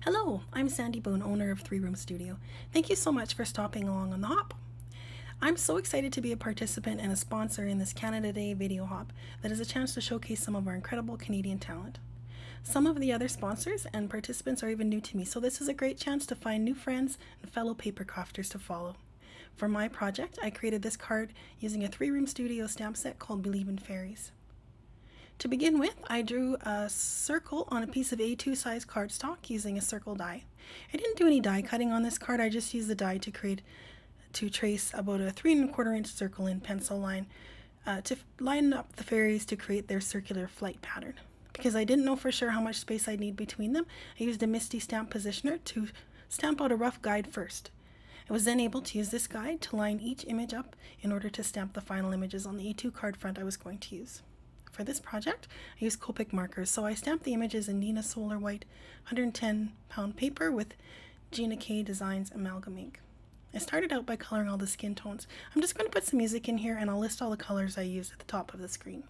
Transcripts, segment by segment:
Hello, I'm Sandy Boone, owner of ThreeRoomStudio. Thank you so much for stopping along on the hop. I'm so excited to be a participant and a sponsor in this Canada Day video hop that is a chance to showcase some of our incredible Canadian talent. Some of the other sponsors and participants are even new to me, so this is a great chance to find new friends and fellow paper crafters to follow. For my project, I created this card using a ThreeRoomStudio stamp set called Believe-in-Fairies. To begin with, I drew a circle on a piece of A2 size cardstock using a circle die. I didn't do any die cutting on this card, I just used the die to trace about a 3¼ inch circle in pencil line to line up the fairies to create their circular flight pattern. Because I didn't know for sure how much space I'd need between them, I used a MISTI stamp positioner to stamp out a rough guide first. I was then able to use this guide to line each image up in order to stamp the final images on the A2 card front I was going to use. For this project, I used Copic markers, so I stamped the images in Nina Solar White 110-pound paper with Gina K Designs amalgam ink. I started out by coloring all the skin tones. I'm just going to put some music in here and I'll list all the colors I used at the top of the screen.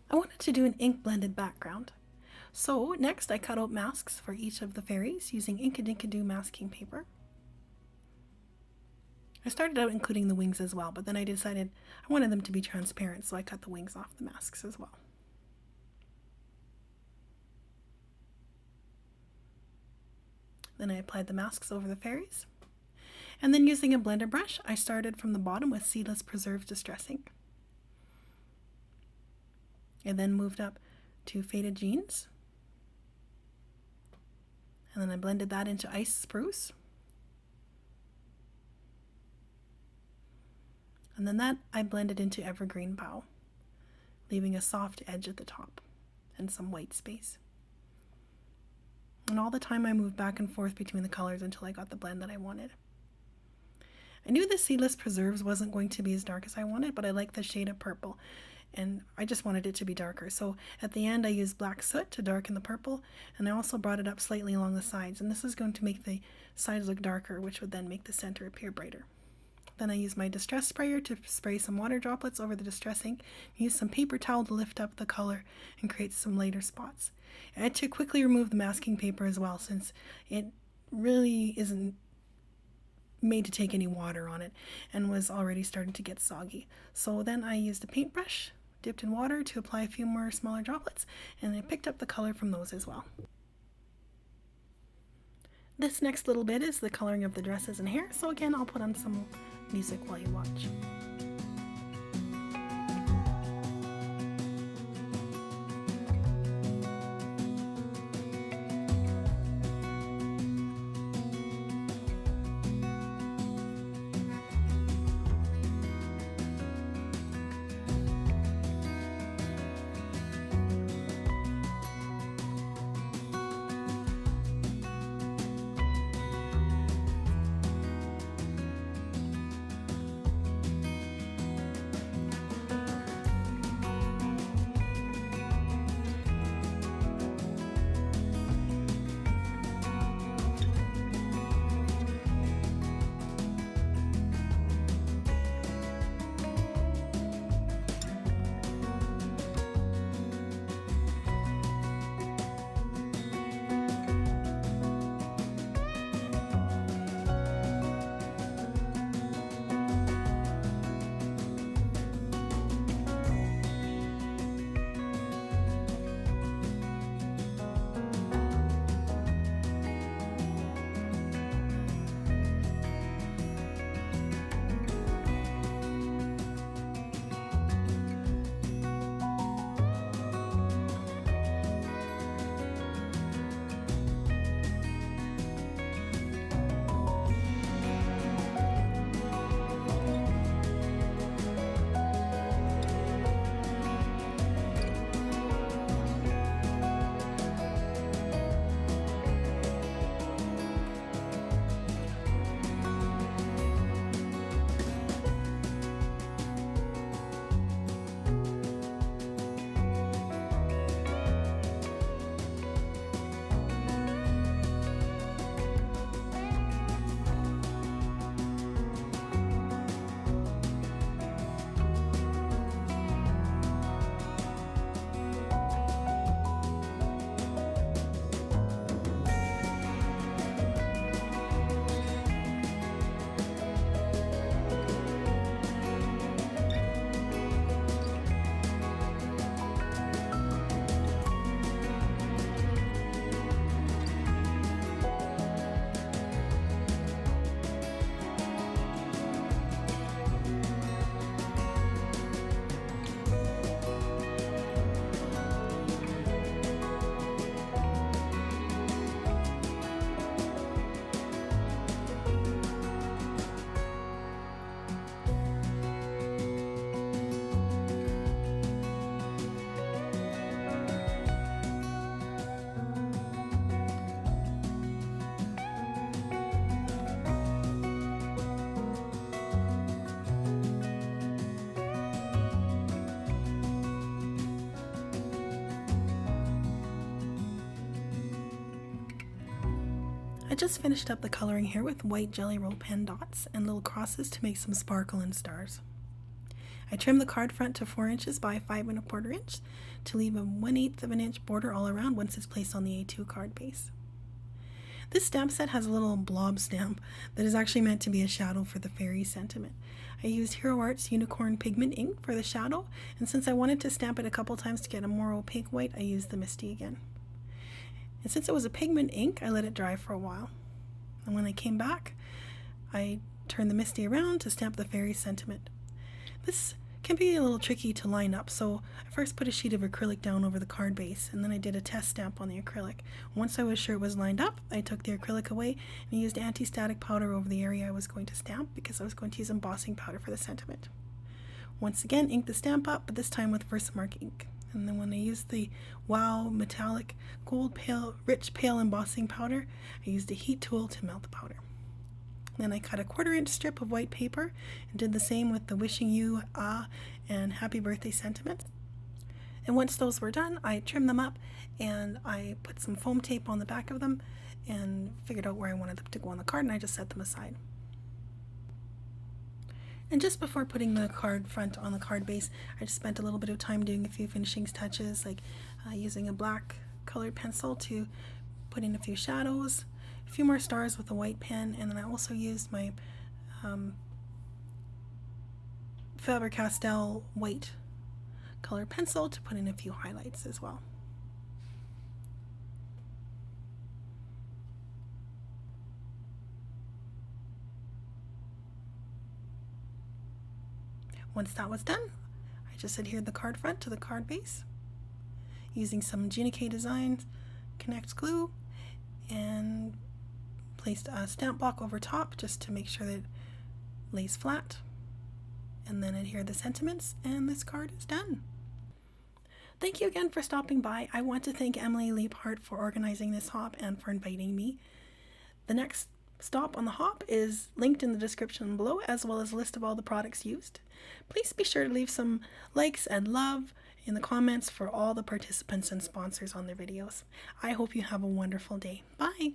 I wanted to do an ink blended background. So next I cut out masks for each of the fairies using Inkadinkado masking paper. I started out including the wings as well, but then I decided I wanted them to be transparent, so I cut the wings off the masks as well. Then I applied the masks over the fairies. And then using a blender brush, I started from the bottom with Seedless Preserves Distress ink. I then moved up to Faded Jeans. And then I blended that into Ice Spruce. And then that I blended into Evergreen Bough, leaving a soft edge at the top and some white space. And all the time I moved back and forth between the colors until I got the blend that I wanted. I knew the Seedless Preserves wasn't going to be as dark as I wanted, but I liked the shade of purple, and I just wanted it to be darker. So at the end I used black soot to darken the purple, and I also brought it up slightly along the sides, and this is going to make the sides look darker, which would then make the center appear brighter. Then I used my distress sprayer to spray some water droplets over the distress ink, use some paper towel to lift up the color and create some lighter spots. I had to quickly remove the masking paper as well, since it really isn't made to take any water on it and was already starting to get soggy. So then I used a paintbrush dipped in water to apply a few more smaller droplets, and I picked up the color from those as well. This next little bit is the coloring of the dresses and hair, so again I'll put on some music while you watch. I just finished up the coloring here with white jelly roll pen dots and little crosses to make some sparkle and stars. I trimmed the card front to 4 inches by 5 1/4 inch to leave a 1/8 of an inch border all around once it's placed on the A2 card base. This stamp set has a little blob stamp that is actually meant to be a shadow for the fairy sentiment. I used Hero Arts Unicorn Pigment ink for the shadow, and since I wanted to stamp it a couple times to get a more opaque white, I used the Misty again. And since it was a pigment ink, I let it dry for a while. And when I came back, I turned the Misty around to stamp the fairy sentiment. This can be a little tricky to line up, so I first put a sheet of acrylic down over the card base, and then I did a test stamp on the acrylic. Once I was sure it was lined up, I took the acrylic away and used anti-static powder over the area I was going to stamp because I was going to use embossing powder for the sentiment. Once again, inked the stamp up, but this time with Versamark ink. And then when I used the Wow Metallic Gold Rich Pale Embossing Powder, I used a heat tool to melt the powder. Then I cut a 1/4-inch strip of white paper and did the same with the Wishing You and Happy Birthday sentiments. And once those were done, I trimmed them up and I put some foam tape on the back of them and figured out where I wanted them to go on the card, and I just set them aside. And just before putting the card front on the card base, I just spent a little bit of time doing a few finishing touches, like using a black colored pencil to put in a few shadows, a few more stars with a white pen, and then I also used my Faber-Castell white colored pencil to put in a few highlights as well. Once that was done, I just adhered the card front to the card base using some Gina K Designs Connect glue and placed a stamp block over top just to make sure that it lays flat, and then adhere the sentiments, and this card is done. Thank you again for stopping by. I want to thank Emily Leaphart for organizing this hop and for inviting me. The next stop on the hop is linked in the description below, as well as a list of all the products used. Please be sure to leave some likes and love in the comments for all the participants and sponsors on their videos. I hope you have a wonderful day. Bye!